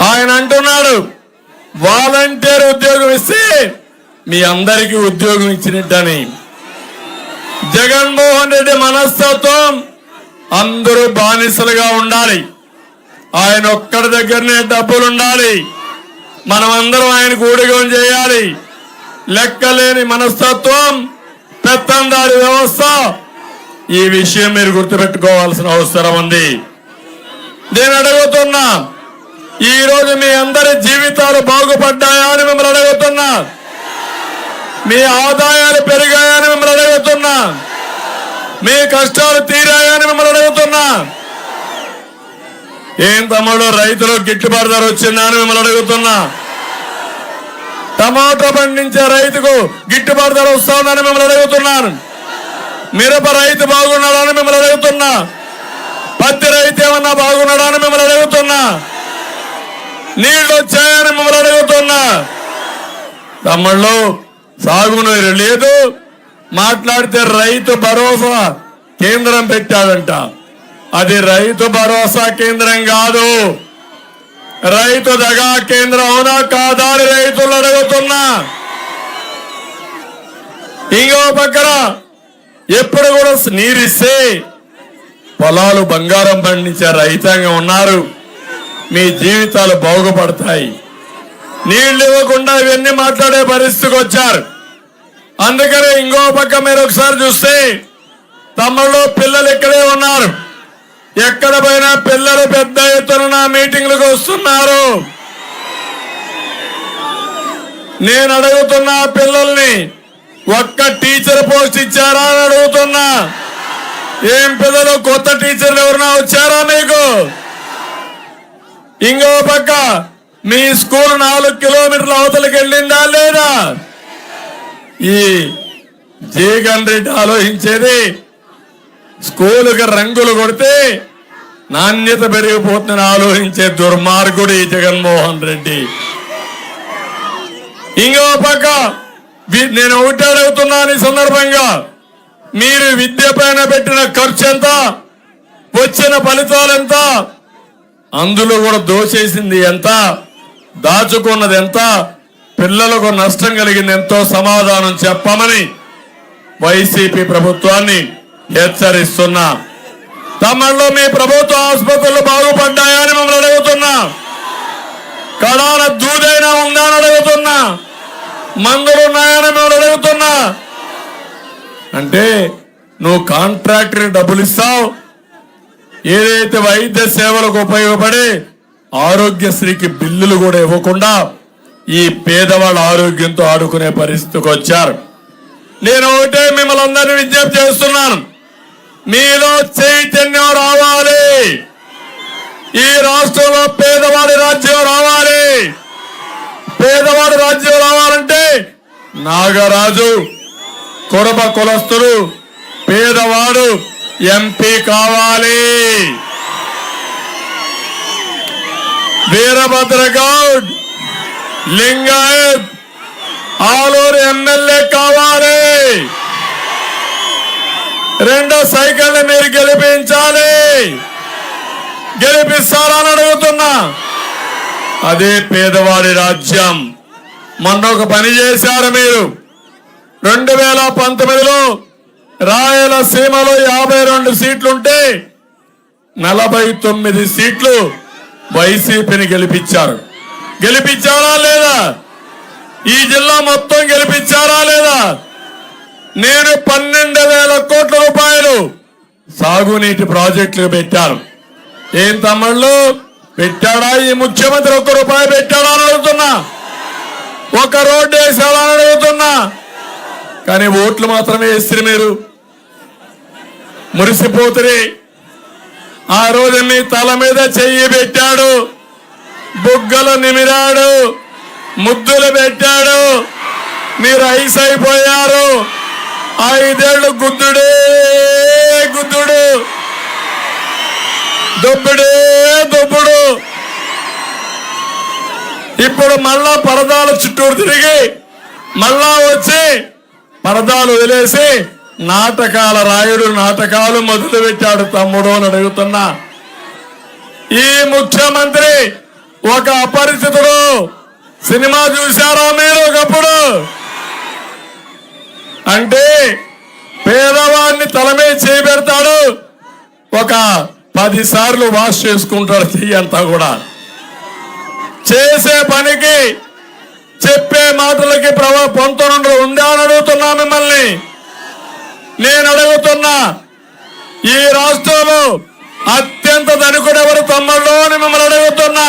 ఆయన అంటున్నాడు వాలంటీర్ ఉద్యోగం ఇస్తే మీ అందరికీ ఉద్యోగం ఇచ్చినట్టని. జగన్మోహన్ రెడ్డి మనస్తత్వం అందరూ బానిసలుగా ఉండాలి, ఆయన ఒక్కడి దగ్గరనే డబ్బులు ఉండాలి, మనమందరం ఆయనకు ఊడిగం చేయాలి. లెక్కలేని మనస్తత్వం, పెత్తందారి వ్యవస్థ. ఈ విషయం మీరు గుర్తుపెట్టుకోవాల్సిన అవసరం ఉంది. నేను అడుగుతున్నా, ఈ రోజు మీ అందరి జీవితాలు బాగుపడ్డాయా అని మిమ్మల్ని అడుగుతున్నా, మీ ఆదాయాలు పెరిగాయని మిమ్మల్ని అడుగుతున్నా, మీ కష్టాలు తీరాయని మిమ్మల్ని అడుగుతున్నా. ఏం తమ్ముడు రైతులకు గిట్టుబాటు ధర వచ్చిందా అని మిమ్మల్ని అడుగుతున్నా. టమాటో పండించే రైతుకు గిట్టుబాటు ధర వస్తుందని మిమ్మల్ని అడుగుతున్నాను. మిరప రైతు బాగున్నాడా అని మిమ్మల్ని అడుగుతున్నా. పత్తి రైతు ఏమన్నా బాగున్నాడా అని మిమ్మల్ని అడుగుతున్నా. నీళ్లు వచ్చాయని మిమ్మల్ని అడుగుతున్నా. తమ్ముళ్ళు సాగునీరు లేదు, మాట్లాడితే రైతు భరోసా కేంద్రం పెట్టాడంట. అది రైతు భరోసా కేంద్రం కాదు, రైతు దగా కేంద్రం. అవునా కాదా అని రైతులు అడుగుతున్నా. ఇంకో పక్కన ఎప్పుడు కూడా నీరిస్తే పొలాలు బంగారం పండించే రైతాంగం ఉన్నారు, మీ జీవితాలు బాగుపడతాయి. నీళ్లు ఇవ్వకుండా ఇవన్నీ మాట్లాడే పరిస్థితికి వచ్చారు. అందుకనే ఇంకో పక్క మీరు ఒకసారి చూస్తే తమ్ముళ్ళు పిల్లలు ఇక్కడే ఉన్నారు. ఎక్కడ పోయినా పిల్లలు పెద్ద ఎత్తున నా మీటింగ్లకు వస్తున్నారు. నేను అడుగుతున్నా పిల్లల్ని, ఒక్క టీచర్ పోస్ట్ ఇచ్చారా అని అడుగుతున్నా. ఏం పిల్లలు కొత్త టీచర్లు ఎవరైనా వచ్చారా మీకు? ఇంకో పక్క మీ స్కూల్ 4 కిలోమీటర్ల అవతలకి వెళ్ళిందా లేదా? ఈ జగన్ రెడ్డి ఆలోచించేది స్కూలుకి రంగులు కొడితే నాణ్యత పెరిగిపోతుందని ఆలోచించే దుర్మార్గుడు ఈ జగన్మోహన్ రెడ్డి. ఇంకో పక్క నేను ఒకటి అడుగుతున్నాను ఈ సందర్భంగా, మీరు విద్య పైన పెట్టిన ఖర్చు ఎంత, వచ్చిన ఫలితాలు ఎంత, అందులో కూడా దోచేసింది ఎంత, దాచుకున్నది ఎంత, పిల్లలకు నష్టం కలిగింది ఎంతో సమాధానం చెప్పమని వైసీపీ ప్రభుత్వాన్ని హెచ్చరిస్తున్నా. తమలో మీ ప్రభుత్వ ఆసుపత్రులు బాగుపడ్డాయా అని మమ్మల్ని అడుగుతున్నా. కడాన దూదైనా ఉందా అని అడుగుతున్నా. మందులు ఉన్నాయని మిమ్మల్ని అడుగుతున్నా. అంటే నువ్వు కాంట్రాక్టర్ డబ్బులు ఇస్తావు, ఏదైతే వైద్య సేవలకు ఉపయోగపడే ఆరోగ్యశ్రీకి బిల్లులు కూడా ఇవ్వకుండా ఈ పేదవాళ్ళ ఆరోగ్యంతో ఆడుకునే పరిస్థితికి వచ్చారు. నేను ఒకటే మిమ్మల్ని అందరినీ విజ్ఞప్తి చేస్తున్నాను, మీలో చైతన్యం రావాలి. ఈ రాష్ట్రంలో పేదవాడి రాజ్యం రావాలి. పేదవాడి రాజ్యం రావాలంటే నాగరాజు కురబ కులస్తులు పేదవాడు ఎంపీ కావాలి. వీరభద్రగౌడ్ లింగాయత్ ఆలూరు ఎమ్మెల్యే కావాలి. 2 సైకిల్ మీరు గెలిపించాలి. గెలిపిస్తారని అడుగుతున్నా. అదే పేదవాడి రాజ్యం. మొన్న ఒక పని చేశారు మీరు. 2019లో రాయలసీమలో 52 సీట్లుంటే 49 సీట్లు వైసీపీని గెలిపించారు. గెలిపించారా లేదా? ఈ జిల్లా మొత్తం గెలిపించారా లేదా? నేను 12,000 కోట్ల రూపాయలు సాగునీటి ప్రాజెక్టులు పెట్టాను. ఏం తమ్ముళ్ళు పెట్టాడా ఈ ముఖ్యమంత్రి? 1 రూపాయి పెట్టాడా అని అడుగుతున్నా. 1 రోడ్డు వేసాడా అని అడుగుతున్నా. కానీ ఓట్లు మాత్రమే వేస్తే మీరు మురిసిపోతురి. ఆ రోజు మీ తల మీద చెయ్యి పెట్టాడు, బుగ్గలు నిమిరాడు, ముద్దులు పెట్టాడు, మీరు ఐస్ అయిపోయారు. 5 ఏళ్లు గుద్దుడే గుద్దుడు, దొబ్బుడే దొబ్బుడు. ఇప్పుడు మళ్ళా పరదాల చుట్టూరు తిరిగి మళ్ళా వచ్చి పరదాలు వదిలేసి నాటకాల రాయుడు నాటకాలు మొదలు పెట్టాడు తమ్ముడు అని అడుగుతున్నా. ఈ ముఖ్యమంత్రి ఒక అపరిచితుడు. సినిమా చూశారా మీరు ఒకప్పుడు? అంటే పేదవాడిని తల మీద చేయబెడతాడు, ఒక 10 సార్లు వాష్ చేసుకుంటాడు చెయ్యంతా కూడా. చేసే పనికి చెప్పే మాటలకి పొంతనుండి ఉందా అని అడుగుతున్నా మిమ్మల్ని. నేను అడుగుతున్నా, ఈ రాష్ట్రంలో అత్యంత ధనికుడు ఎవరు తమ్ముళ్ళు అని మిమ్మల్ని అడుగుతున్నా.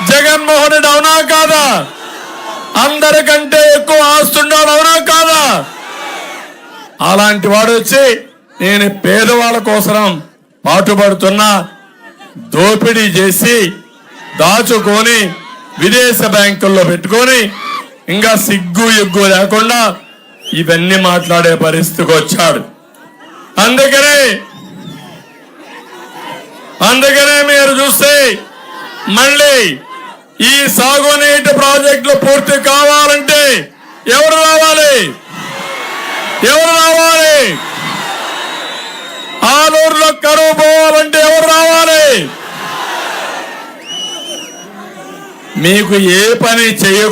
జగన్మోహన్ రెడ్డి అవునా కాదా? అందరికంటే ఎక్కువ ఆస్తుండాడు అవునా కాదా? అలాంటి వాడు వచ్చి నేను పేదవాళ్ళ కోసం పాటుపడుతున్నా, దోపిడీ చేసి దాచుకొని విదేశ బ్యాంకుల్లో పెట్టుకొని ఇంకా సిగ్గు ఎగ్గు లేకుండా ఇవన్నీ మాట్లాడే పరిస్థితికి వచ్చాడు. అందుకనే మీరు చూస్తే మళ్ళీ ఈ సాగునీటి ప్రాజెక్టులు పూర్తి కావాలంటే ఎవరు రావాలి? ఆలూరులో కరువు పోవాలంటే ఎవరు రావాలి? మీకు ఏ పని చేయకూడదు.